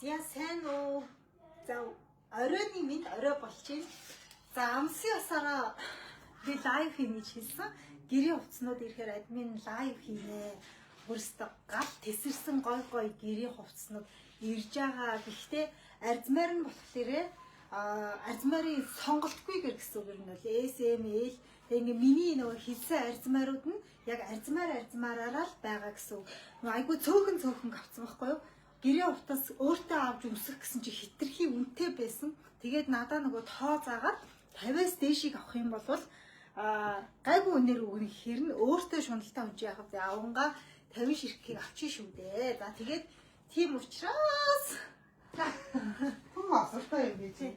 За сайн уу. За оройны минь орой болчихъя. За амсын усаараа би лайв хийнэ гэж хэлсэн. Гэрийн хувцснууд ирэхээр админ лайв хийнэ. Өөрөөсөө гал тесэрсэн гой гэрийн хувцснууд ирж байгаа. Гэхдээ арзмаар нь болохоор арзмарын сонголтгүй гэр гэсэн үг юм бол SML тэгээ миний нөгөө хэлсэн арзмаарууд нь яг арзмаараараа л байгаа гэсэн үг. Нөгөө айгүй цөөхөн авцсан байхгүй юу? Гэрийн хувцас өөртөө авч өмсөх гэсэн чи хитрхи үнэтэй байсан. Тэгээд надаа нөгөө тоо заагаад 50-аас дээшийг авах юм бол гайгүй үнээр өгнө гэхээр нь өөртөө шуналтай унж яхав. Аванга 50 ширхгийг авчих шүү дээ. За тэгээд тийм учраас Хүн асуултаа юм би.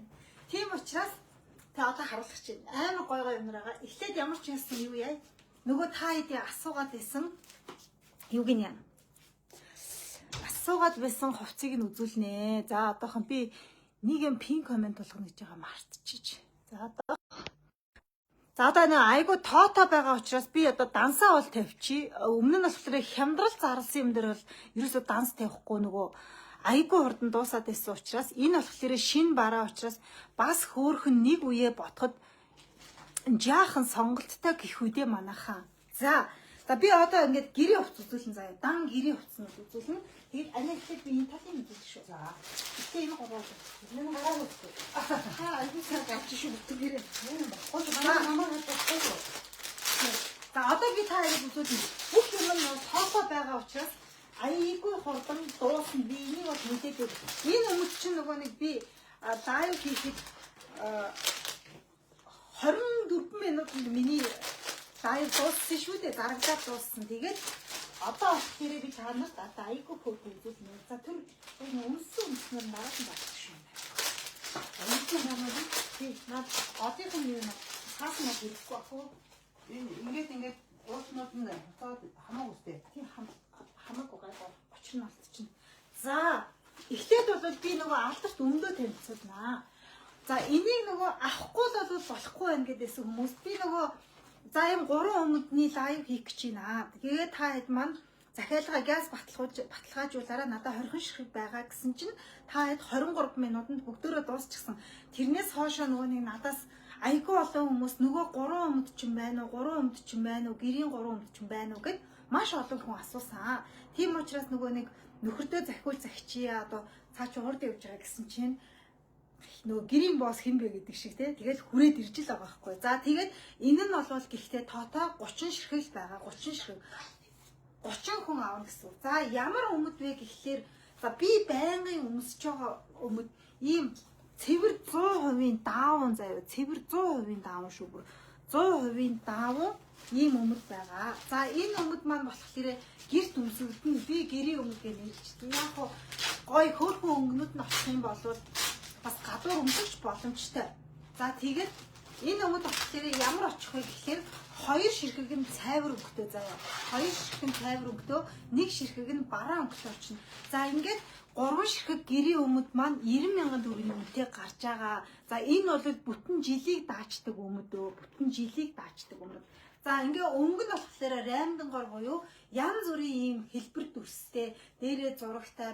Тийм учраас тэ одоо харуулах чинь амар гой юм байгаа. Эхлээд ямар ч юмсан юу яа? Нөгөө та хэдий асуугаад байсан юуг нь яа? Асуугаад байсан хувцсыг нь үзүүлнэ. За одоохон би нэг юм пин комент болгоно гэж байгаа мартчих. За одоо нэг айгу тоото байгаа учраас би одоо дансаа бол тавьчих. Өмнө нь болохоор хямдрал зарласан юм дээр бол ерөөсөө данс тавихгүй нөгөө айгу хурдан дуусаад байсан учраас энэ болохоор шин бараа учраас бас хөөхөн нэг үе ботход жаахан сонголттой гэх үдэ манайхаа. За би одоо ингээд гэрийн хувцас үзүүлэн заяа. Дан гэрийн хувцснууд үзүүлэн. Тэгээд анаатай би энэ талын үзүүлэх шүү. За. Гэтэ энэ гоо. Энэ гоо үзүүлээ. Айгу сайн авчих шүү бүтгээрээ. Энэ баггүй намайг хатахгүй. За одоо би та хоёрыг үзүүлнэ. Бүх юм нь тоосоо байгаа учраас айгүй хурдан дуусна. Би энийг бол мэдээд байна. Энэ өмч чинь нөгөө нэг би лайв хийхэд 24 минутанд миний лайв дууссан шүү дээ. Дарагдаад дууссан. Тэгээд одоо болохоор би чанарт одоо айгүй фото үзүүлнэ. За тэр өмсөн өмснөр нараад байна шүү. Амьд хамаагүй. Би наад одоохон юм хаасна хэрэггүй ах уу. Ингээд ууснууд нь хацаад хамаагүй үстэй. Тийм хамаагүй гайгүй очир нь алдчихна. За эхлээд бол би нөгөө алдарт өмдөө танилцуулнаа. За энийг нөгөө авахгүй л бол болохгүй байна гэдээсэн хүмүүс би нөгөө за юм 3 өмнөдний лайв хийх гэж байна. Тэгээд та хэд маань захиалга газ баталгаажуулаараа надад 20 ширхэг байгаа гэсэн чинь та хэд 23 минутанд бүгдөө дуусчихсан. Тэрнээс хоошоо нөгөө нэг надаас айгүй олон хүмүүс нөгөө 3 өмнөд ч юм байна уу, 3 өмнөд ч юм байна уу, гэрийн 3 өмнөд ч юм байна уу гэд маш олон хүн асуусан. Тийм учраас нөгөө нэг нөхөртөө захиул захичия одоо цаа чи урд явж байгаа гэсэн чинь нөгөө гэрийн босс хэн бэ гэдэг шиг те тэгэл хүрээд ирж л байгаа байхгүй. За тэгээд энэ нь бол гэхдээ тоотоо 30 ширхэг байгаа. 30 ширхэг 30 хүн аавна гэсэн. За ямар өмд вэ гэхлээр за би байнгын өмсөж байгаа өмд ийм цэвэр 100% даавн заяа. Цэвэр 100% даавн шүү бүр. 100% даавн ийм өмд байгаа. За энэ өмд маань болохоор гэрт өмсөлдөн би гэрийн өмд гэж нэрчдэг. Яг гой хөөрхөн өнгөнүүд нь очих юм бол бас гадуур өмсөж боломжтой. За тэгээд энэ өмд болохоор ямар очих вэ гэхээр 2 ширхэг нь цайвар өнгөтэй заяа. 2 ширхэг нь цайвар өнгөтэй, 1 ширхэг нь бараа өнгөтэй очно. За ингээд 3 ширхэг гэрийн өмд маань 90,000 төгрөгийн үнэтэй гарч байгаа. За энэ бол бүтэн жилийг даачдаг өмд өө. Бүтэн жилийг даачдаг өмд. За ингээ өнгө нь болохоор раймдангор буюу янз бүрийн ийм хэлбэр дүрстэй, дээрээ зурагтай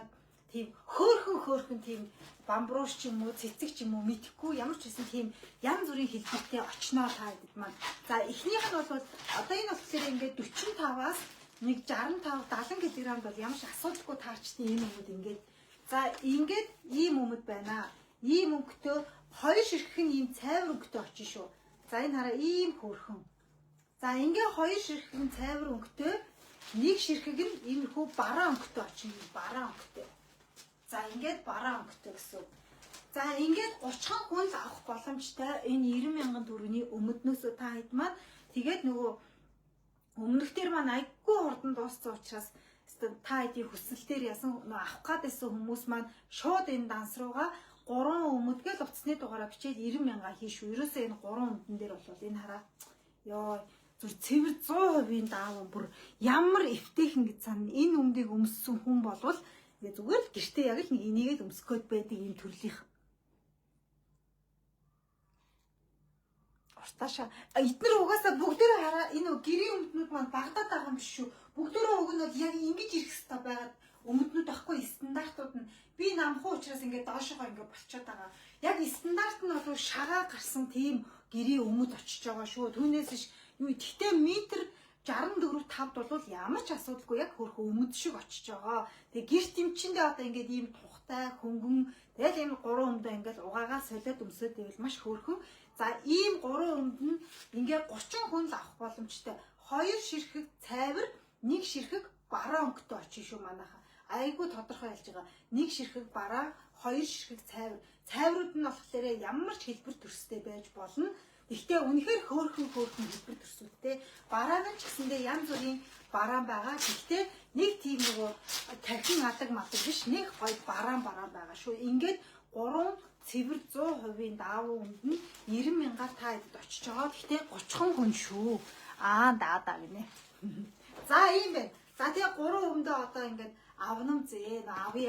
тийм хөөхөн тийм бамбрууш ч юм уу, цэцэг ч юм уу мэдхгүй ямар ч хэсэн тийм янз бүрийн хэлбэртэй очноо та гэдэг маань. За эхнийх нь бол одоо энэ болохоор ингээ 45-аас нэг 65 70 кг бол ямар ч асуудалгүй таарчдیں۔ Ийм өмд ингээд. За ингээд ийм өмд байна. Ийм өнгөтэй 2 ширхэг нь ийм цайвар өнгөтэй очно шүү. За энэ хараа ийм хөөрхөн. За ингээ 2 ширхэг нь цайвар өнгөтэй, 1 ширхэг нь иймэрхүү бараа өнгөтэй очно. Бараа өнгөтэй. За ингээд бараа өнгөтэй гэсэн. За ингээд 30 хүн л авах боломжтой энэ 90,000 төгрөгийн өмднөөсөө та хэд маань тэгээд нөгөө өмнөхдөр маань айгүй хурдан дууссан учраас та хэдийн хүсэлтээр ясан авах гадайсан хүмүүс маань шууд энэ данс руугаа 3 өмдгөл утасны дугаараа бичээд 90,000 хийшүү. Ерөөсөө энэ 3 өмдөн дээр бол энэ хараа ёо зүр цэвэр 100% даавн бүр ямар эвтэйхэн гэж сан энэ өмдийг өмссөн хүн болвол зүгээр л гэртээ яг л нэг энийг л өмсгөхөд байдаг юм төрлийнх. Ортаашаа эдгээр угаасаа бүгдээрээ хараа энэ гэрийн өмднүүд маань багтаад байгаа юм биш шүү. Бүгдээрээ уг нь бол яг ингэж ирэх хэрэгтэй байгаад өмднүүд ахгүй стандартууд нь би энэ амхуу учраас ингээд доошогоо ингээд болчиход байгаа. Яг стандарт нь бол шагаа гарсан тийм гэрийн өмд очиж байгаа шүү. Түүнээс ш юу гэхдээ метр 64 5 бол ямар ч асуудалгүй яг хөрхөө өмд шиг очиж байгаа. Тэгээ гэрт эмчиндээ одоо ингээд ийм тухтай хөнгөн тэгэл ийм 3 өмдөө ингээд угаагаа солиод өмсөд ивэл маш хөөрхөн. За ийм 3 өмд нь ингээд 30 хүн л авах боломжтой. 2 ширхэг цайвар, 1 ширхэг бараа өнгөтэй очиж шүү манайха. Айгуу тодорхой ялж байгаа. 1 ширхэг бараа, 2 ширхэг цайвар. Цайврууд нь болохоор ямар ч хэлбэр төрстэй байж болно. Гэхдээ үнэхээр хөөрхөн хэлбэр төрсүүдтэй. Бараа нь ч гэсэндээ янз бүрийн бараа байгаа. Гэхдээ нэг тийм нөгөө тархин адаг мадаг биш, нэг гоё бараа байгаа шүү. Ингээд 3 цэвэр 100% даавуу өмд нь 90,000-аар та эд очиж байгаа. Гэхдээ 30 хүн шүү. Даа гинэ. За ийм байна. За тэгээ 3 өмдөө одоо ингээд авнам зээ. Ави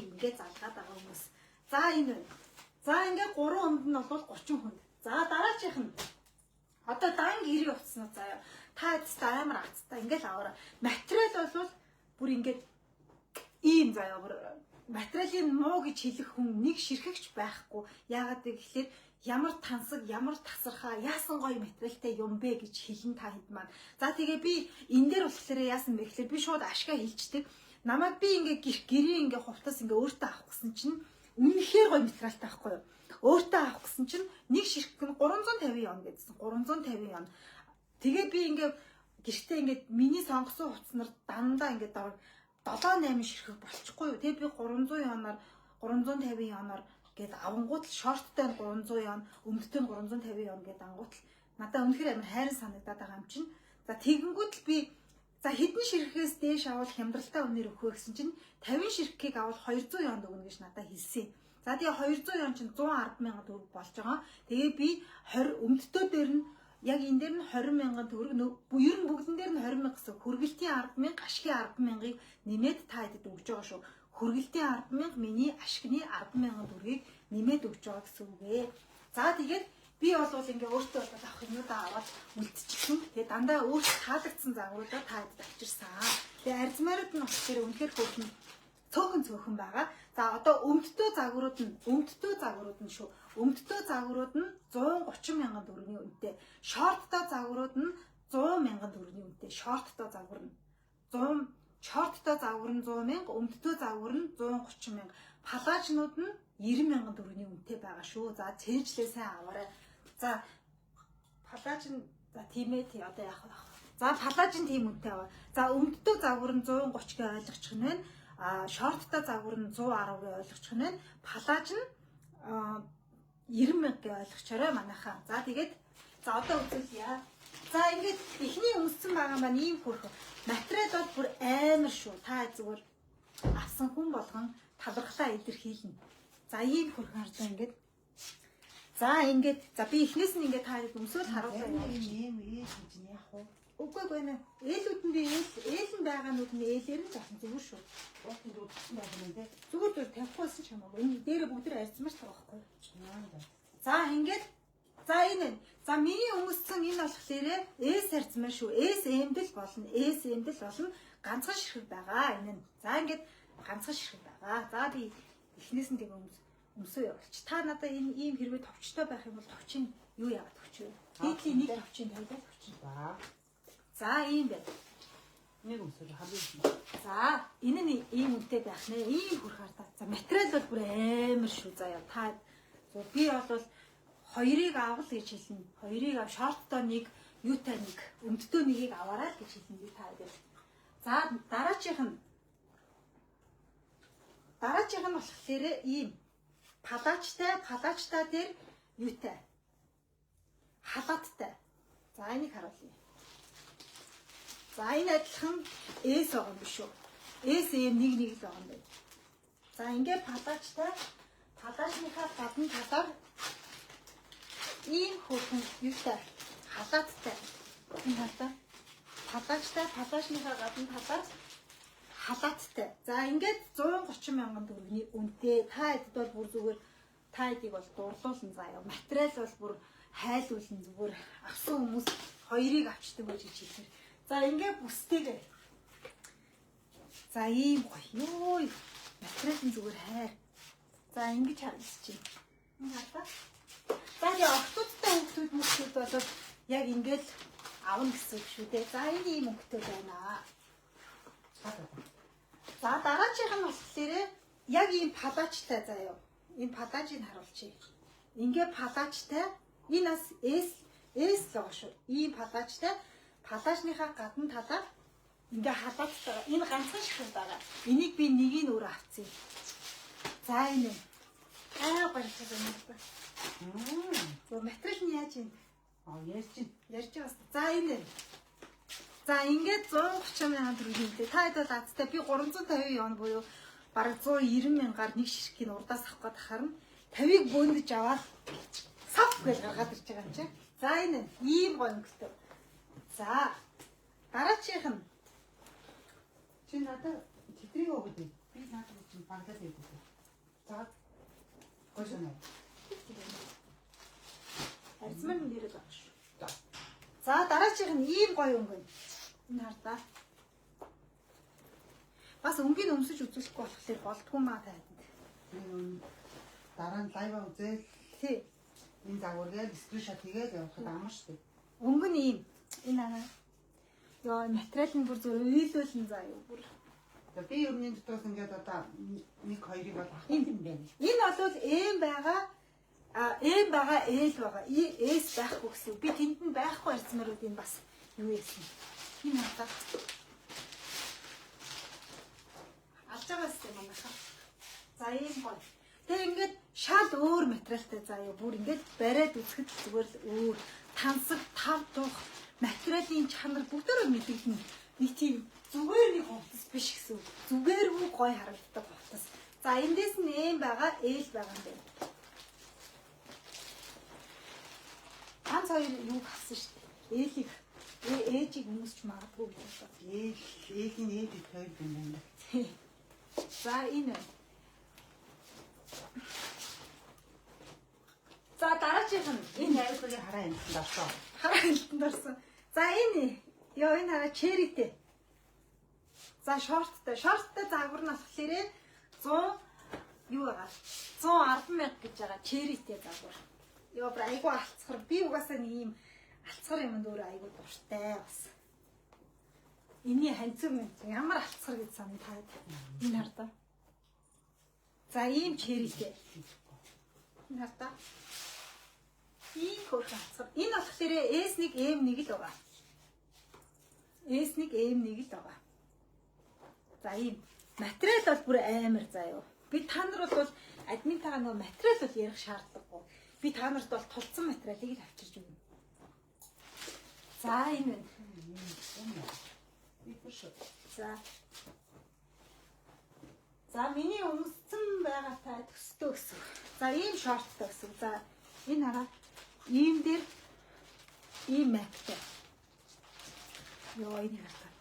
ингээд залгаад байгаа хүмүүс. За энэ байна. За ингээд 3 өмд нь бол 30 хүн. За дараачих нь одоо дан гэрээ утснаа заяа. Та эцтэй амар азтай ингээд аваараа. Материал бол бүр ингээд ийм заяа бүр материалын муу гэж хэлэх хүн нэг ширхэгч байхгүй. Яагаад гэвэл ямар тансаг, ямар тасархаа, яасан гоё материалтай юм бэ гэж хэлэн та хэд маань. За тэгээ би энэ дээр болохоор яасан бэ гэхээр би шууд ашгаа хэлцдэг. Намайг би ингээ гэрээ ингээ хувтас ингээ өөртөө авах гэсэн чинь үнэхээр гоё материалтай байхгүй юу? Өөртөө авах гэсэн чинь нэг ширхэг нь 350 yen гэдсэн. 350 yen. Тэгээ би ингээ гэртээ ингээ миний сонгосон хувцснаар дандаа ингээ 7-8 ширхэг болчихгүй юу? Тэгээ би 300 yen-аар 350 yen-аар гээд авангууд л шорттой нь 300 yen, өмдтэй нь 350 yen гээд ангууд л надаа үнэхээр амар хайрын санагдаад байгаа юм чинь. За тэгэнгүүт л би за хэдэн ширхгээс дээш авал хямдралтай үнээр өгөх вэ гэсэн чинь 50 ширхгийг авал 200 yen өгнө гэж надад хэлсэн. За тэгээ 200 yen чинь 110,000 төгрөг болж байгаа. Тэгээ би 20 өмдтөө дээр нь яг энэ дээр нь 20,000 төгрөг ер нь бүгдэн дээр нь 20,000 гэсэн хөргөлтийн 10,000, ашигын 10,000-ыг нэмээд та хэдэд өгж байгаа шүү. Хөргөлтийн 10,000, миний ашигны 10,000 төгрөгийг нэмээд өгч байгаа гэсэн үг ээ. За тэгээд би бол ингээ өөртөө авах юмудаа аваад үлдчихсэн. Тэгээд дандаа өөртөө таалагдсан загваруудаа та хэдэд авчирсан. Тэгээд арзмаарууд нь болохоор үнэхээр хөөрхөн цөөхөн байгаа. За одоо өмдтөө загварууд нь шүү. Өмдтөө загварууд нь 130,000 төгрөгийн үнэтэй. Шорттой загварууд нь 100,000 төгрөгийн үнэтэй. Шорттой загвар нь 100,000, өмдтөө загвар нь 130,000. Палажнууд нь 90,000 төгрөгийн үнэтэй байгаа шүү. За цэнжлээ сайн аваарай. За палажн за тиймээ тий одоо яах вэ? За палажн тийм үнэтэй аваа. За өмдтөө загвар нь 130-г ойлгочих нь байна. Шорттой загвар нь 110-г ойлгочих нь байна. Палаж нь 90,000-г ойлгочоорой манайхаа. За тэгээд за одоо үзүүлье. За ингээд эхний өмссөн байгаа маань ийм хөрхөн. Материал бол бүр амар шүү. Та зүгээр авсан хүн болгон талархлаа илэрхийлнэ. За ийм хөрхөн хардаа ингээд. За ингээд за би эхнээс нь ингээд та өмсөөл харуулсан юм ийм гэж яах вэ? Үгүй нэ. Ээлүүд нь ээл нь байгаанууд нь ээлээр нь зовхон зүгээр шүү. Уутанд үтсэн байгаа юм дээ. Зүгээр тавихгүйсэн ч хамаагүй. Энэ дээр бүгд арьцмаш байгаа байхгүй. За ингээд за энэ. За миний өмссөн энэ болохоор S арьцмаа шүү. S эмдэл болно. S эмдэл болно. Ганцхан ширхэг байгаа. Энэ нь. За ингээд ганцхан ширхэг байгаа. За би эхнээс нь тийм өмсөө явуулч. Та надаа энэ ийм хэрвээ товчтой байх юм бол товчин юу яагаад товч вэ? Нийтлийн нэг товчин тавиад товчин. За ийм байна. Нэг өмсөж хамгийн. За энэ нь ийм үнэтэй байх нэ. Ийм хөрх хардаа. За материал бол бүр амар шүү заяа. Та би бол хоёрыг авал гэж хэлнэ. Хоёрыг ав шорттой нэг, юутай нэг, өмдтөө нэгийг аваарай л гэж хэлнэ би та гэдэг. За дараачих нь болохоор ийм палачтай дээр юутай? Халааттай. За энийг харуулъя. За энэ адилхан S байгаа юм биш үү? S нэг л байгаа юм байна. За ингээд палачныхаа гадна талаар ийм хөрхөн юутай? Халааттай. Энэ хатаа палачныхаа гадна талаар халааттай. За ингээд 130,000 төгрөгийн үнэтэй. Та хэд бол бүр зүгээр та хэдийг бол дурлуулна заяа. Материал бол бүр хайлуулна зүгээр. Авсан хүмүүс хоёрыг авчдаг гэж хэлэхээр. За ингээд бүстэйгээ. За ийм гоё. Йоо. Материал материалын зүгээр хайр. За ингэж харагдаж байна. Энэ хардаа. За яа охтуудтай хүмүүс бол яг ингэж авна гэсэн үг шүү дээ. За энэ ийм өнгөтэй байна. За дараачих нь болохоор яг ийм палачтай заяа. Энэ палажийг харуулчих. Ингээ палачтай энэ бас S л байгаа шүү. Ийм палачтай палажныхаа гадна талаар ингээ халаад байгаа. Энэ ганцхан шиг байгаа. Энийг би нэгийг өөр авцъя. За энэ баярлалаа байна. Зөв материал нь яаж юм? Ярьж байгаас. За энэ. За ингээд 130 мянган төгрөг дээ. Та хэд бол азтай би 350 явна буюу бараг 190 мянгаар нэг ширхгийг урдаас авах гээд харна. 50-ыг бөөндөж аваад сав гэж гаргаад ирж байгаа юм чи. За энэ ийм гоё өнгөтэй. За дараачих нь чи надад тэтрийг өгөөд би надад чинь багтаад өгөө. За гойсоноо. Арцман нэрэл байна шүү. За дараачих нь ийм гоё өнгө. Энэ хардаа. Бас өнгийг өмсөж үзүүлэхгүй болохоор болдгүй маа таад. Дараа нь лайв үзэл. Тий. Энэ загварыг скриншот хийгээд явахад амар шүү дээ. Өнгө нь ийм. Энэ аа. Яа материал нь бүр зөв үйлүүлэн заа юу бүр. Би өмнө дотроос ингээд одоо 1-2-ыг бол авах юм байна. Энэ бол M байгаа. M байгаа L байгаа. S байхгүй гэсэн. Би тэнд нь байхгүй ярьсмаар үгүй бас юу яасан. Энэ хатаа. Алж байгаа юм байна. За ийм гоё. Тэгээ ингээд шал өөр материалтай заа юу. Бүр ингээд бариад үзэхэд зүгээр л өөр тансаг тав тух материалын чанар бүгдөө мэдэгдэнэ. Нэг тийм зүгээр нэг хувцас биш гэсэн. Зүгээргүй гоё харагддаг хувцас. За эндээс нь M байгаа, L байгаа юм байна. Ганц хоёр юу гасан шүү дээ. L-ийг ээжийг хүмүүсч магадгүй гэж бодлоо. Л-ийн ээж хоёр байна. За энэ. За дараачих нь энэ айлгыг хараа амтанд орсон. Хараа амтанд орсон. За энэ ёо энэ хараа черритэй. За шорттой. Шорттой загвар нь болохоор 100 юу байгаа. 110 мянга гэж байгаа черритэй загвар. Ёо айгу алцхар. Би угаасаа нэг юм алцхар юм дөр айгу дуртай бас. Эний ханцэг ямар алцхар гэж санагдаад. Энэ хардаа. За ийм черритэй. Энэ хардаа. Ийм хөрх алцхар. Энэ болохоор S1 M1 л байгаа. S1 M1 л байгаа. За ийм материал бол бүр амар заа юу. Би та нар бол админтайгаа нөгөө материал бол ярих шаардлагагүй. Би та нарт бол тулцсан материалыг л авчирч өгнө. За энэ байна. За. За миний өмссөн байгаа та төстөө гэсэн. За ийм шорттой гэсэн. За энэ хараа. Ийм дээр ийм мактай. Йоо энэ хараа.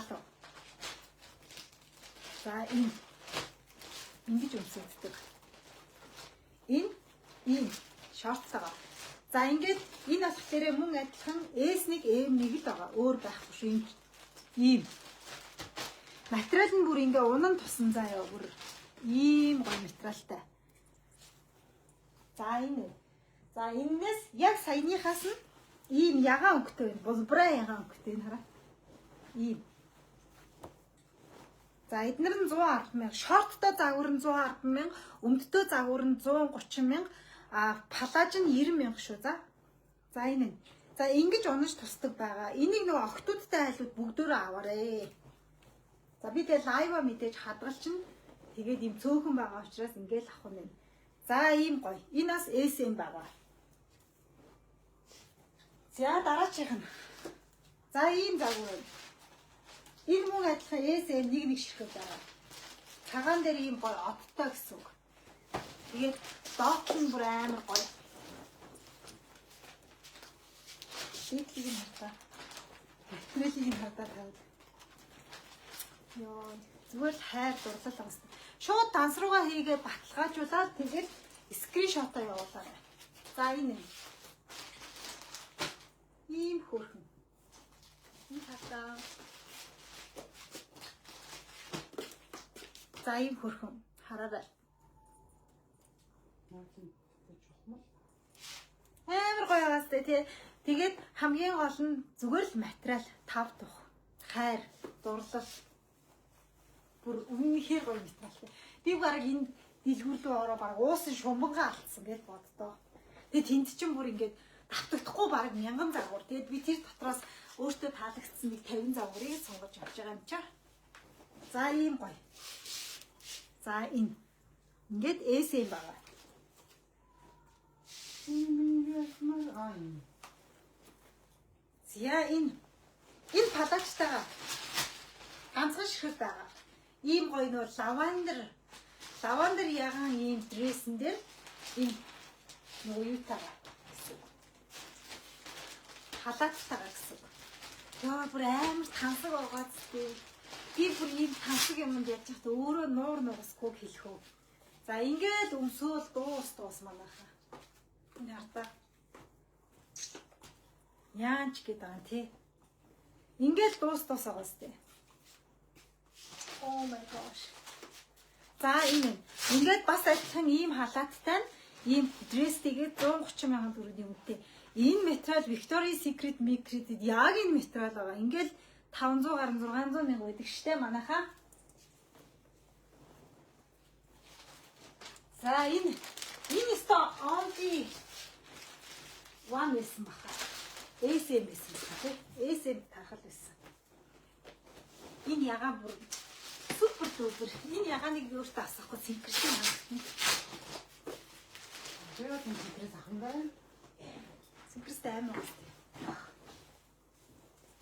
Гал. За энэ ингэж өмсөгддөг. Энэ ийм шорттойгоо. За ингээд энэ алх дээрээ мөн адилхан S1 M1 л байгаа. Өөр байхгүй шүү. Ийм материал нь бүр ингээ унан тусан заяа бүр ийм гоё материалтай. За энэ. За энэс яг саяныхаас нь ийм ягаан өнгөтэй байна. Булбраа ягаан өнгөтэй хараа. Ийм. За эднэр нь 110 мянга, шорттой загвар нь 110 мянга, өмдтэй загвар нь 130 мянга, палаж нь 90 мянга шүү. За энэ. За ингэж унаж тусдаг байгаа. Энийг нөгөө охтуудтай айлууд бүгдөө аваарэ. За би тэгээ лайва мэдээж хадгалчин. Тэгээд ийм цөөхөн байгаа учраас ингээл авах юм. За ийм гоё. Энэ бас SM байгаа. За дараачих нь. За ийм загвар. Энэ мөн адилхан SM нэг ширхэг байгаа. Цагаан дээр ийм гоё одтой гэсэн үг. Тэгээд доот нь бүр амар гоё. Шийдлийг нь хатаа. Материалыг нь хатаа тавьд. Йоо, зүгээр хайр дурлал авсан. Шууд данс руугаа хийгээ баталгаажуулаад тэгээд скриншотоо явуулаарай. За энэ. Ийм хөрхөн. Энэ хатаа. За ийм хөрхөн. Хараарай. Чухмал. Амар гоё байгаас тий. Тэгээд хамгийн гол нь зүгээр л материал тав тух. Хайр, дурлал. Бүр үнэхээр гоё материалтай. Би баг энэ дэлгүүр рүү ороо баг уусан шумбангаа алдсан гэж боддоо. Тэгээд тэнд чинь бүр ингээд давтагдахгүй баг 1000 загвар. Тэгээд би тэр дотроос өөртөө таалагдсан нэг 50 загварыг сонгож авч байгаа юм чаа. За ийм гоё. За энэ ингээд SM байгаа. За энэ палачтайгаа ганцхан ширхэг байгаа. Ийм гоё нөө лавандер ягаан ийм дрессэн дээр энэ нөгөө юутайгаа гэсэн. Халааттайгаа гэсэн. Яа бүр амар тансаг байгаа зү. Би бүр ийм тансаг юмд яаж яхад өөрөө нуур нугасгүй хэлэх үү. За ингээд өмсөөл дуус манайхаа. Энэ хартаа. Яанч гэдэг байгаа тий. Ингээд дуус байгаа сте. Oh my gosh. За энэ ингээд бас адилхан ийм халааттай нь ийм дресс тэгээд 130 сая төгрөгийн үнэтэй. Энэ материал Victoria's Secret Micred яг энэ материал байгаа. Ингээд 500 гаруй 600 мянга байдаг штэ манайхаа. За энэ өстой онти one байсан баха. SM байсан тий. SM тахал байсан. Энэ ягаан бүр супер дүүр. Энэ ягааныг би өөртөө асахгүй синкэрсэн юм. Тэгээд синкэрс ахын байна. Синкэрстэй амар үстэй.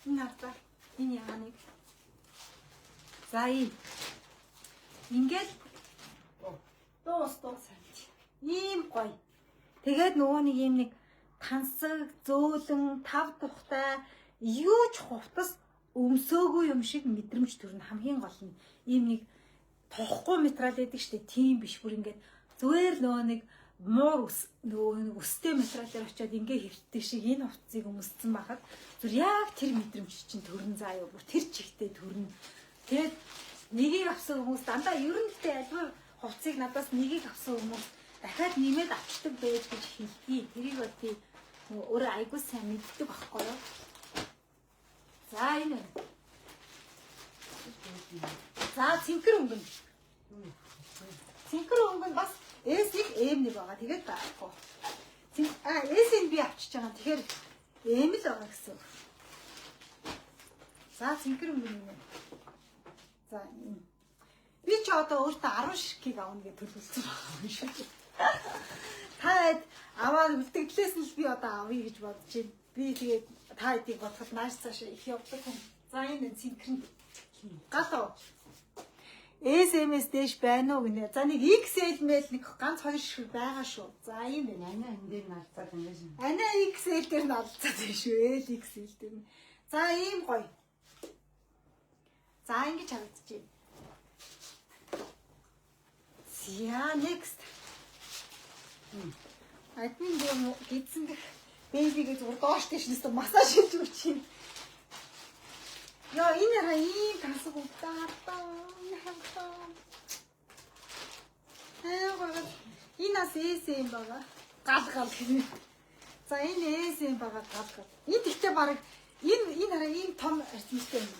Энэ хартаа энэ ягааныг. За ингээд дуус санаж. Ийм гоё. Тэгээд нөгөө нэг юм нэг тансаг, зөөлөн, тав тухтай юу ч хувцас өмсөөгүй юм шиг мэдрэмж төрнө. Хамгийн гол нь ийм нэг тохгүй материал гэдэг штэ. Тийм биш бүр ингээд зүгээр нөгөө нэг муур нөгөө нэг өстэй материалаар очиод ингээ хэвтдэг шиг энэ хувцсыг өмссөн байхад зүр яг тэр мэдрэмж чинь төрн заа юу бүр тэр чигтээ төрнө. Тэгээд нэгийг авсан хүмүүс дандаа ер нь тэ альва хувцсыг надаас нэгийг авсан хүмүүс дахиад нэмээд авчдаг байж гэж хэлхий. Тэрийг бати өөрөө айгуу сайн мэддэг байхгүй юу? За энэ. За цэнхэр өнгөн. Цэнхэр өнгөн бас S-ийг M-ний байгаа. Тэгээд байхгүй. S-ийг би авчиж байгаа. Тэгэхээр M л байгаа гэсэн. За цэнхэр өнгөн юм. За энэ. Би ч одоо өөртөө 10 ширхгийг авна гэж төлөвлөсөн байгаа юм шүү. Таад аваад үлдэгдлээс нь л би одоо авъя гэж бодож байна. Би тэгээд та хэдийг бодоход нааш цааш их явдаг юм. За энэ цэнхэр гал. SMS дэш байна уу гинэ. За нэг XL мэйл нэг ганц 2 ширхэг байгаа шүү. За юм байна. Ана энэ дээр наалцаад ингэж. Ана XL дээр наалцаад байна шүү. XL дээр. За ийм гоё. За ингэж харагдчихэв. За next. Админ дөө гидсэн дэх бэбигээ зүгээр доош тийш нэстэ массаж хийж өгч юм. Яа энэ хараа ийм тансаг удаа. Энэ бас SM байгаа. Гал гэх. За энэ SM байгаа гал. Энэ ихтэй баг энэ хараа ийм том арчимтай юм.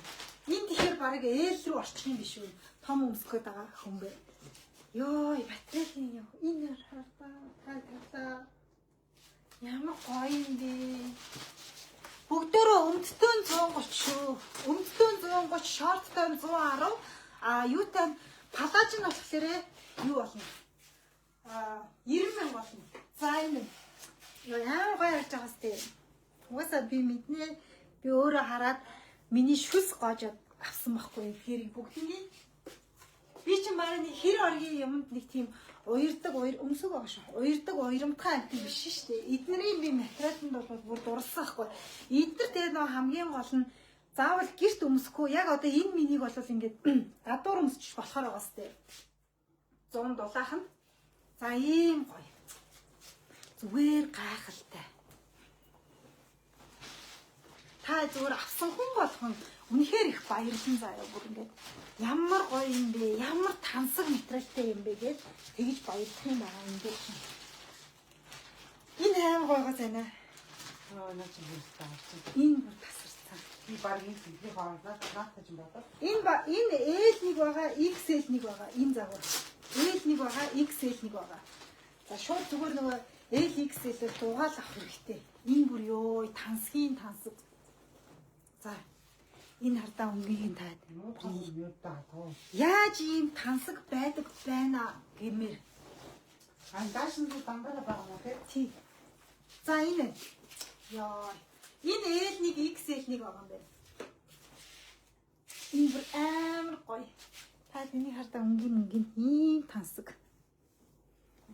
Энэ тэгэхээр баг L рүү орчих юм биш үү? Том өмсгöd байгаа хүн бэ. Йоо, батарей юм. Энэ хараа. Ямар гоё юм бэ. Бүгдөө өмдтөө 130 шүү. Өмдтөө 130, шорттой 110. Юутай палаж нь болохоор юу болно? 90 мянга болно. За энэ. Яа ямар гоё харж байгаа сте. Угаасаа би мэднэ. Би өөрөө хараад миний шүс гоожод авсан байхгүй. Тэгэхээр бүгднийг би ч маань хэр оргийн юмд нэг тийм уярдаг өмсөг байгаа шүү. Уярдаг уйрамтгай амт биш шүү дээ. Эднэрийн би материалд бол бүр дурлсан байхгүй. Эднэр тэгээ нөө хамгийн гол нь заавал гэрт өмсөхгүй. Яг одоо энэ минийг бол ингээд гадуур өмсчих болохоор байгаа сте. 100 дулаахан. За ийм гоё. Зүгээр гайхалтай. Та зүгээр авсан хүн болгон Үнэхээр их баярлан заяа бүр ингээд ямар гоё юм бэ? Ямар тансаг материалтай юм бэ гэж тэгж баярлах юм байгаа юм дээр чинь. Энэ аим гойгоо зэнэ. Наач бүгдээ авчих. Энэ бүр тасарсан. Би баг энэ хэлхий хоорондоо наатаж юм бодоо. Энэ L1 байгаа, XL1 байгаа. Энэ загвар. L1 байгаа, XL1 байгаа. За шууд зүгээр нөгөө LXL-ээр дугаал авах хэрэгтэй. Энэ бүр ёо тансгийн тансаг. За энэ хардаа өнгийн таад. Яаж ийм тансаг байдаг байна гэмээр. Андаш нь дандаа байгаа мó тий. За энэ. Яа. Энэ L1 XL1 байгаа юм байна. Энэ бүр амар гоё. Та тэний хардаа өнгийн ийм тансаг.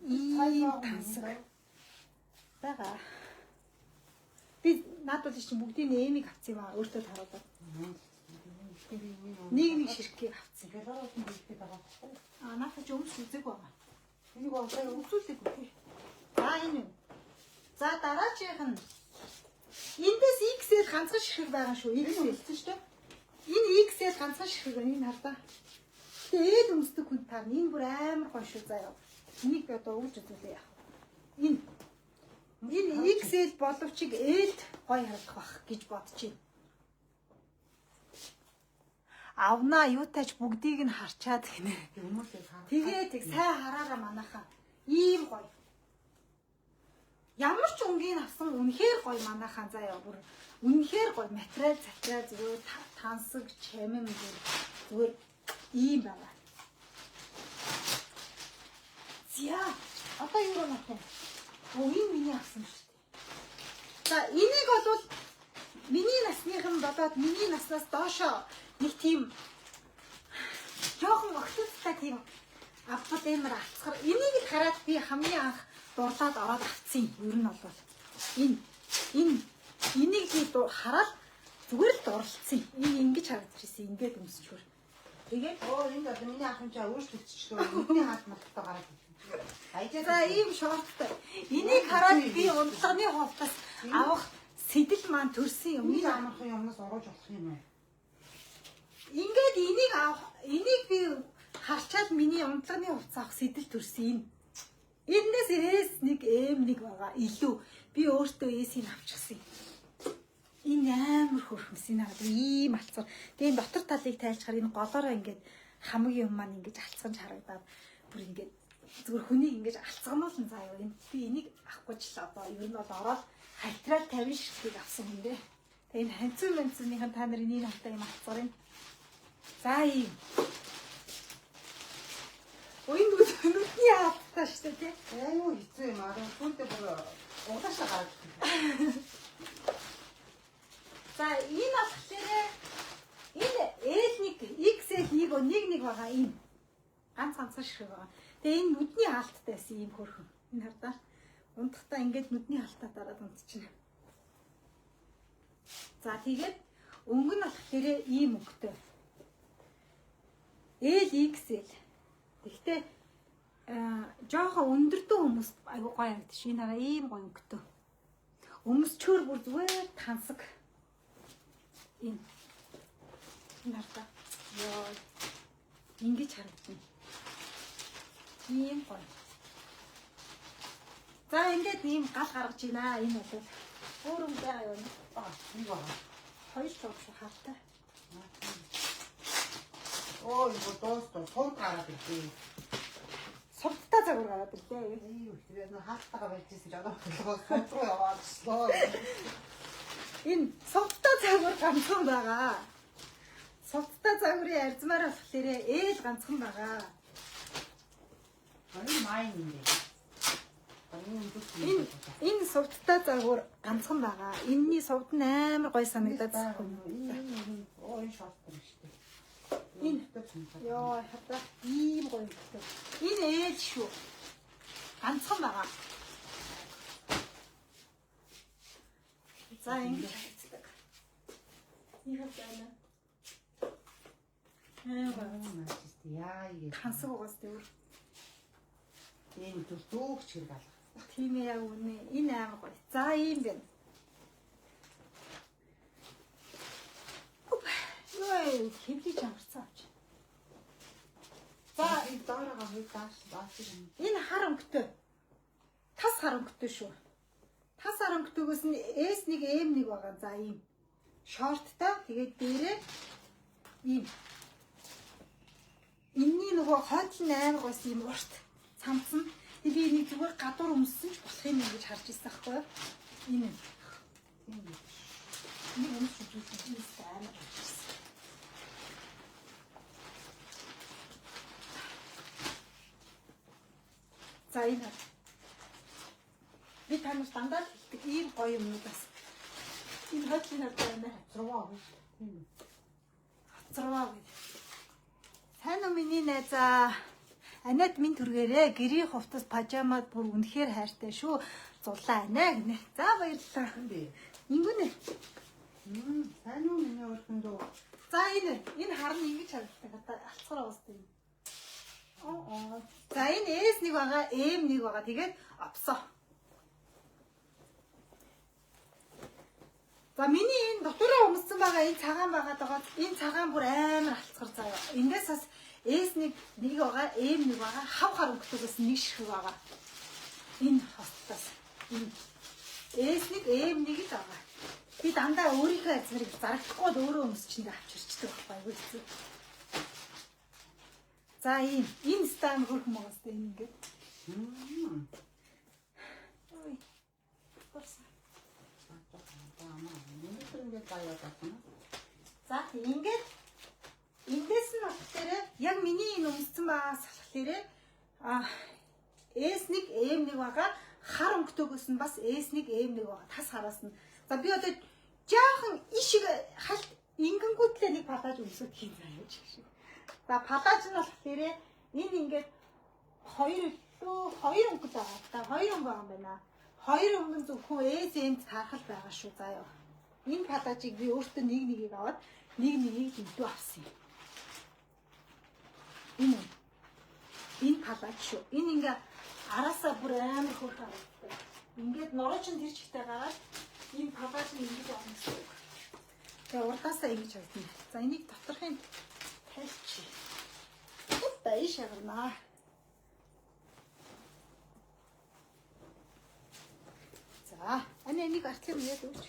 Ийм тансаг. Бага. Би надад чинь бүгдийн нэмийг авчих юм аа өөртөө харуулаад. Нэг ширхгийг авчих. Гэлээ нь хэлдэг байгаа. Наахаж өмс үзэг байгаа. Энийг аваад Өмсүүлдэг үгүй. За энэ. За дараачих нь. Эндээс XL ганцхан ширхэг байгаа шүү. XL шүү дээ. Энэ XL ганцхан ширхэг энэ хардаа. Тэгээ эд өмсдөг хүн таа. Энэ бүр амар гоё шүү заяа. Энийг одоо өгж үзүүлээ яах. Энэ XL боловч L гоё харагдах бах гэж бодож байна. Авнаа юутайч бүгдийг нь харчаад гинэ. Тэгээд сайн хараараа манайхаа. Ийм гоё. Ямар ч өнгийг авсан үнэхээр гоё манайхаа заяа бүр үнэхээр гоё материал зүгээр тансаг чамин зүгээр ийм байна. Зя одоо юу нөх вэ? Энэ миний авсан шүү дээ. За энийг бол миний насныхан болоод миний наснаас доошоо нэг тийм жоохон огтудтай тийм авбад эмэр авцгар. Энийг л хараад би хамгийн анх дурлаад ороод авцсан. Ер нь бол энийг би хараад зүгээр л дурлцсан. Энэ ингэж харагдаж ирсэн. Ингээд өмсчүүр. Тэгээд энд одоо миний ахын чаа өөрчлөгдчихлөө. Бидний хаалт мартаа гараад ирсэн. За ийм шорттой. Энийг хараад би унтлагын хувцас авах сэтэл маань төрсөн юм. Энэ амархан юмнаас орож болох юм аа. Ингээд энийг би харчаад миний унтлагын хувцас авах сэтэл төрсөн. Энэс S1 M1 байгаа. Илүү би өөртөө S-ийг авчихсан. Энэ амар хөрхмс энэ ийм алцгаар. Тэгээ дотор талыг тайлчаар энэ голоороо ингээд хамаг юм маань ингэж алцгаж харагдаад бүр ингээд зүгээр хүнийг ингэж алцгануулсан заяа. Би энийг авахгүй ч л одоо ер нь бол ороод хальтрал 50 ширхгийг авсан юм дээ. Тэгээ энэ ханцууныхан та нарын энэ хатаа юм алцгаар юм. За ийм. Ойн нүдний хаалттай шүү дээ тий. Аюу хэцүү юм аа. Түнтэй бүр угаашаа гараад. За энэ болохоор энэ L1 XL1 нэг байгаа энэ. Ганцхан ширхэг байгаа. Тэгээ энэ нүдний хаалттайсэн ийм хөрхөн. Энэ хардаа унтахтаа ингээд нүдний хаалтаа дараад унтчихна. За тэгээд өнгө нь болохоор ийм өнгөтэй. LXL. Гэхдээ жоохон өндөрдөө хүмүүс айгуу гоё харагдчих. Энэ хараа ийм гоё өнгөтэй. Өмсчөр бүр зүгээр тансаг. Энэ хардаа. Яа. Ингэж харагдана. Ийм гоё. За ингээд ийм гал гаргаж байна. Энэ бол өөр юм байгаа юм. Энэ байгаа. Хоёр цогц хавтай. Энэ бодоостой сон гараад ирлээ. Совттай загвар гараад ирлээ. Аюу тэр нэг хаалтайгаа байжсэн жаа болоо сон руу яваадслоо. Энэ совттай загвар ганцхан байгаа. Совттай загварын арзмаар болохоор ээл ганцхан байгаа. Энэ майн юм дээ. Энэ совттай загвар ганцхан байгаа. Энийний совд нь амар гоё санагдаад байна. Энэ шорттой шүү дээ. Энэ ёо хата ийм гоё юм. Энэ ээл шүү. Ганцхан байгаа. За ингэ хайцдаг. Ийм байна. Яа яа. Хансаг угаас дээр. Энэ дүүгч хэрэг алга. Тийм ээ яг үнэ. Энэ амар гоё. За ийм байна. Ой, хэвлий чангарсан авч. За, энэ доороо хий дааш юм. энэ хар өнгөтэй. Тас хар өнгөтэй шүү. Тас хар өнгөтэйгөөс нь S1 M1 байгаа. За ийм шорттой. Тэгээд дээрээ ийм энэний нөгөө хойдл нь амар гойс ийм урт цамцсан. Би энийг зүгээр гадуур өмссөн ч болох юм гэж харж ирсэн байхгүй юу? Энэ. Нэг өмсөж үзсэн амар болчихсон. За энэ. Би танаас дандаа хэлдэг ийм гоё юмнуудаас. Энэ хойдлын надад байна. Зурваа гэж. Зурваа гэж. Сайн уу миний найзаа. Анаад минь түргээрээ гэрийн хувцас пажамад бүр үнэхээр хайртай шүү. Зулаа анаа гинэ. За баярлалаа. Ингэнэ. Сайн уу миний өрхөнд үү. За энэ харна ингэж харагддаг. Одоо алцгараа уустай юм. Оо. За энэ S1 байгаа, M1 байгаа. Тэгээд авсаа. За миний энэ дотоороо өмссөн байгаа энэ цагаан байгаа даа. Энэ цагаан бүр амар алцгар заяа. Эндээс бас S1 нэг байгаа, M1 байгаа. Хав хар өнгөтэйгээс нэг шиг байгаа. Энэ хостоос. Энэ S1, M1 гэж байгаа. Би дандаа өөрийнхөө азмарыг зарагдахгүй л өөрөө өмсчиндээ авчирчдаг байхгүй юу? За энэ стан хөрх мөгөстэй энэ ингээд. Ой. Горсон. За ингээд эндээс нь болохоор яг миний энэ өмссөн байгаас болохоор S1 M1 байгаа. Хар өнгөтэйгөөс нь бас S1 M1 байгаа. Тас хараас нь. За би одоо жаахан ишиг халт ингэнгүүтлээ нэг палаж өмсөд хийн заяа шиг. За палаж нь болохоор энэ ингээд хоёр өнгө байгаа. За хоёр өнгө байгаа юм байна. Хоёр өнгө зөвхөн S-нд тархал байгаа шүү заяа. Энэ палажийг би өөртөө нэгийг аваад нэгийг дэмдүү авсан юм. Энэ палаж шүү. Энэ ингээ араасаа бүр амар хөрх харагддаг. Ингээд нурууч нь тэр чигтэй гараад энэ палаж нь ингэж авна гэсэн. Тэгээ урдаасаа ингэж авдаа. За энийг доторхын тайлчи. Дай шагарнаа. За, энийг артлын үеэд өгч.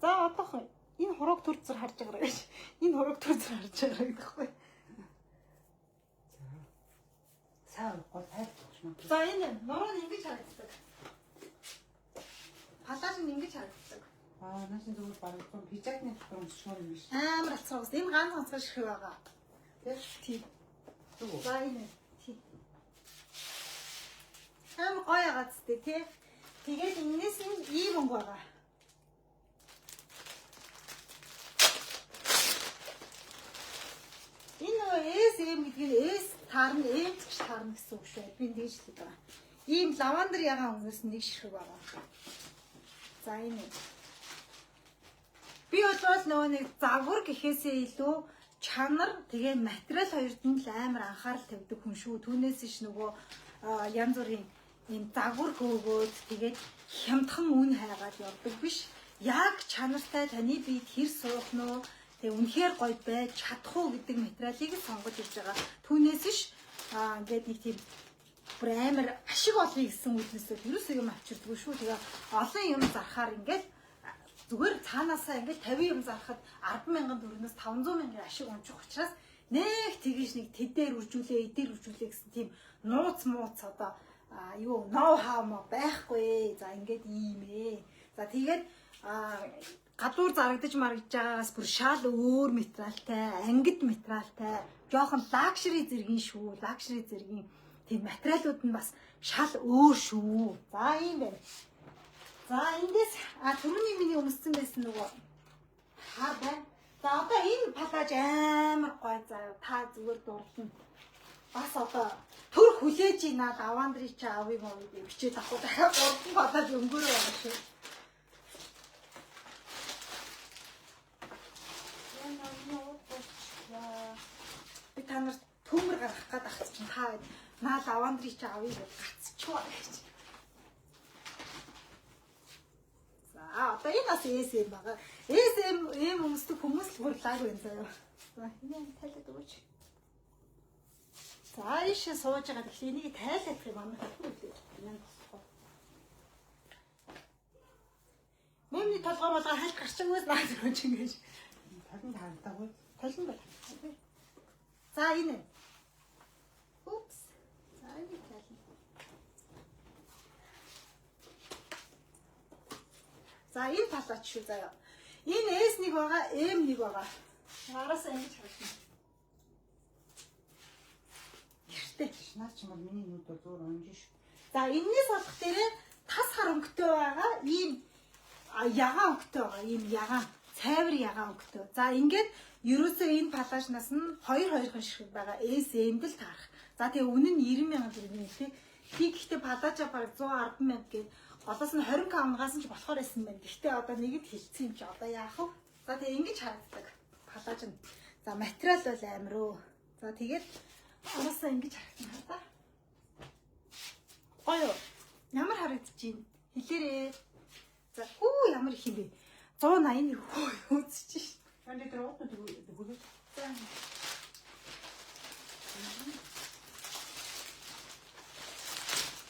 За, одоох энэ хурууг төр зэр харж байгаа гэж. Энэ хурууг төр зэр харж байгаа гэхгүй. Сайн гол тайлбарч мөн. За, энэ нуруу нь ингэж харагддаг. Палаж нь ингэж харагддаг. Наасын зүгээр баруун пижакны дотор өмсчмөр юм биш. Амар ацгаас энэ ганц шиг байгаа. Тийм. За энэ. Тийм. Амар гоё агац тий. Тэгээд энэс нь ийм өнгө байгаа. Энэ SM гэдэг нь S таарна, M гэж таарна гэсэн үг шүү. Би тэгж хэлдэг байгаа. Ийм лавандер ягаан өнгөөс нэг шиг байгаа. За энэ. Би бол нөгөө нэг загвар гэхээсээ илүү чанар тэгээ материал хоёрт нь л амар анхаарал тавьдаг хүн шүү. Түүнээс ш нөгөө янз бүрийн ийм загвар хөөгөөд тэгээд хямдхан үн хайгаад явдаг биш. Яг чанартай таны биед хэр суух нь уу тэгээ үнэхээр гоё байж чадах уу гэдэг материалыг сонгож ирж байгаа. Түүнээс ш ингээд нэг тийм бүр амар ашиг олъё гэсэн үднэсээ ерөөсөө юм авчирдаггүй шүү. Тэгээ олон юм зархаар ингээд зүгээр цаанаасаа ингээд 50 юм зархад 10,000 төгрөгнөөс 500,000 ашиг унчих учраас нэг тэгэж нэг тэдээр үржүүлээ, эдээр үржүүлээ гэсэн тийм нууц мууц одоо юу ноу хау мо байхгүй. За ингээд ийм ээ. За тэгээд гадуур зарагдаж маргаж байгаагаас бүр шал өөр материалтай, ангид материалтай, жоохон лакшери зэргийн шүү. Лакшери зэргийн тийм материалууд нь бас шал өөр шүү. За ийм байна. За эндээс түрүүний миний өмссөн байсан нөгөө хаа байна. За одоо энэ палаж амар гоё заяа. Та зүгээр дурлна. Бас одоо төр хүлээж ийна лавандрий чи авъя мó гэж бичээд авах дахиад 3 палаж өнгөрөө байгаа шүү. Би та нарт төмөр гаргах гээд ахчих чинь та наа лавандрий чи авъя гэж гацчихваа гэж. За одоо энэ бас SM байгаа. SM өмсдөг хүмүүс л хурлаагүй юм заяа. За энэ тайлаад өгөөч. За ийшээ сууж байгаа тэгэхээр энийг тайлах юм аа хатгүй үү. Энэ босгоо. Мөний толгой болгоо хальт гарчаагүйс наад руу ингэж. Талан таалтаагүй. Талан байна. За энэ. Упс. За энэ талан. За энэ палач шүү заяа. Энэ S1 байгаа, M1 байгаа. Араас ингэж харагдана. Гэртээ. Наа ч юм бол миний нүд бол зөөр онж шүү. За энэс болох дээрээ тас хар өнгөтэй байгаа ийм ягаан өнгөтэй байгаа. Ийм ягаан, цайвар ягаан өнгөтэй. За ингээд ерөөсөө энэ палажнаас нь 2 шиг байгаа. SM-д л таарах. За тэгээ үнэ нь 90,000 төгрөг нэ. Тий гэхдээ палажа баг 110,000 гээд голоос нь 20 камнагаас нь ч болохоор байсан байна. Гэхдээ одоо нэгэд хилцсэн юм чи одоо яах вэ? За тэгээ ингэж харагддаг палаж нь. За материал бол амар өө. За тэгээд араасаа ингэж харагдана да. Гоё. Ямар харагдчихээн? Хэлээрээ. За хүү ямар их юм бэ? 181 үзчих шин. Энд дээр уут бүгд.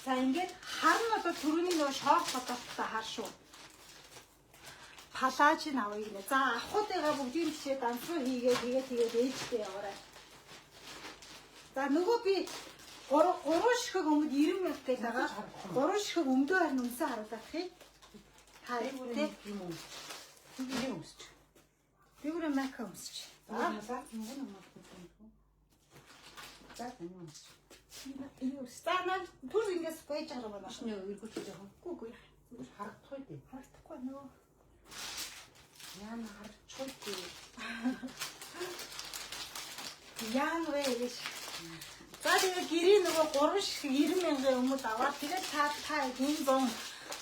За ингээд хар нь одоо түрүүний нөгөө шорт бодолтой хар шүү. Палаж нь авъя гинэ. За ахуудыгаа бүгдийг бичээ дамжруу хийгээд ээжтэй яваарай. За нөгөө би 3 шихэг өмд 90,000 гэж байгаа. 3 шихэг өмдөө харин өмсөө харуулах юм. Та Тэ юм уу? Энэ өмсч. би өөрөө мак өмсч. За нөгөө юм уу? За энэ өмсч. Энэ өмс. За наа түр ингээс байж байгаа байна. Машны эргүүлж байгаа. Гүгүй. Харагдахгүй дээ. Харагдахгүй нөгөө. Яна харагдахгүй. Яан вэ гэж. За тэгээ гэрийн нөгөө 3 ших 90,000 өмд аваад тэгээд та энэ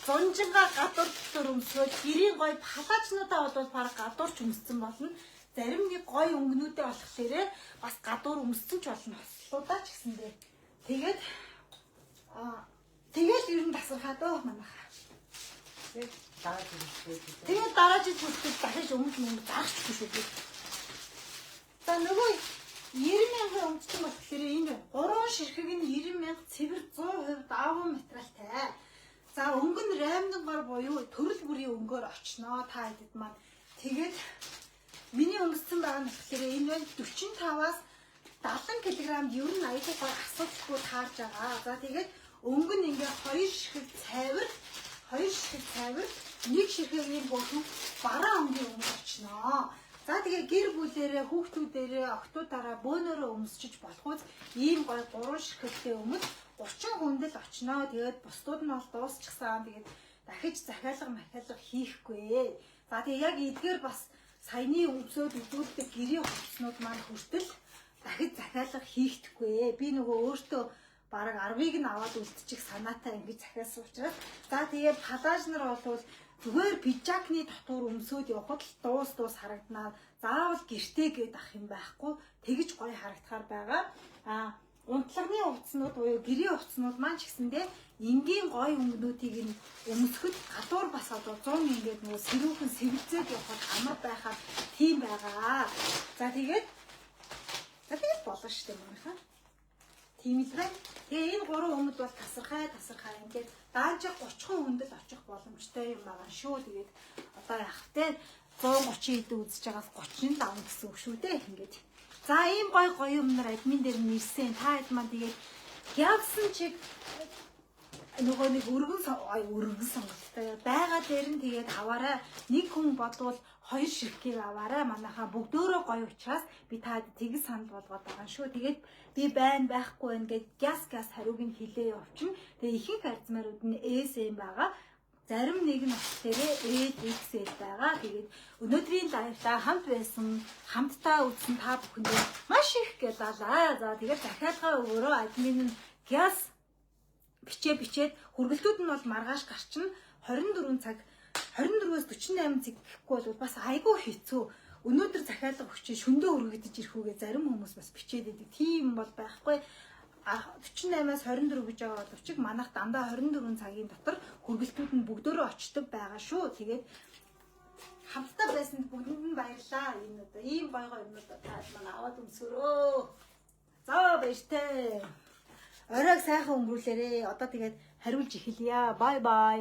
100-жинга гадуур дотор өмсгөөд гэрийн гоё палажнуудаа бол баг гадуурч өмссөн болно. Зарим нэг гоё өнгөнүүдээ болох дээрээ бас гадуур өмссөн ч болно. Хослуудаа ч гэсэндээ. Тэгээд ер нь тасархаа дөө манайха. Тэгээд дараа жил хүртэл дахиж өмд зарчихгүй шүү дээ. За нөгөө 90,000 өмдсөн болохоор энэ 3 ширхэг нь 90,000 цэвэр 100% даван материалтай. За өнгө нь раймдгаар буюу төрөл бүрийн өнгөөр очноо та хэдэд маань. Тэгээд миний өмссөн байгаа нь болохоор энэ байна 45-аас 70 кг-д ер нь аягүй гой асуудалгүй таарж байгаа. За тэгээд өнгө нь ингээ 2 ширхэг цайвар, 1 ширхэгийн бүхэн бараа өнгийн өнгө очноо. За тэгээ гэр бүлэрээ, хүүхдүүдэрээ, октоудаараа бөөнөрөө өмсчиж болох үз ийм гой 3 ширхэгтэй өмд 30 хүндэл очноо. Тэгээд бусдууд нь бол дуусчихсан. Тэгээд дахиж захиалга хийхгүй. За тэгээ яг эдгээр бас саяны өмсөд үзүүлдэг гэрийн хувцснууд маань хүртэл дахиж захиалга хийхдэггүй. Би нөгөө өөртөө бараг 10-ыг нь аваад үлдчих санаатай ингэж захиалсан учраас за тэгээ палаж нар бол зүгээр пижакны дотор өмсөд явхад л дуус харагданаа. Заавал гэртээ гээд ах юм байхгүй. Тэгж гоё харагдахаар байгаа. Унтлагын хувцснууд буюу гэрийн хувцснууд маань ч гэсэндээ энгийн гоё өнгөнүүдийг нь өмсөхөд гадуур бас одоо 100 ингээд нөгөө сэрүүхэн сэвэлзээд явхад амар байхаар тийм байгаа. За тэгээд болно шүү дээ манайхаа. Тийм л байна. Тэгээ энэ 3 өмд бол тасархай ингээд даанчаа 30 хүндэл очих боломжтой юм байгаа шүү. Тэгээд одоо яах вэ? 130 хэдэн үзэж байгаас 30 л авна гэсэн үг шүү дээ. Ингээд. За ийм гоё юмнаар админ дээр нэрсэн. Та хэд маань тэгээд Galaxy чиг нөгөө нэг өргөн сонголттой байгаа дээр нь тэгээд аваарай. Нэг хүн бодвол 2 ширхгийг аваарай. Манайхаа бүгдөө гоё учраас би таад тэгс санал болгоод байгаа шүү. Тэгээд би байхгүй байна гэд газ хариуг нь хилээ явчихна. Тэгээ ихэнх харьцмаарууд нь SM байгаа. Зарим нэг нь болохоор XL байгаа. Тэгээд өнөөдрийн лайвтаа хамт байсан, хамтдаа үзсэн та бүхэндээ маш их гэлалаа. За тэгээд захиалгаа өгөөрөө админ нь газ бичээд хүргэлтүүд нь бол маргааш гарчна 24 цаг 24-өөс 48 цаг гэхгүй бол бас айгүй хэцүү. Өнөөдөр захиалга өгч шөндөө өргөдөж ирэх үгээ зарим хүмүүс бас бичээд идэг. Тийм бол байхгүй. 48-аас 24 гэж байгаа бол манайх дандаа 24 цагийн дотор хүргэлтүүд нь бүгдөө очдог байгаа шүү. Тэгээд хамтдаа байсанд бүгдэнд нь баярлаа. Энэ одоо ийм гоё гоё юмнууд та манай аваад өмсөрөө. За баяр таа. Оройг сайхан өнгөрүүлээрээ. Одоо тэгээд хариулж эхэлье. Бай бай.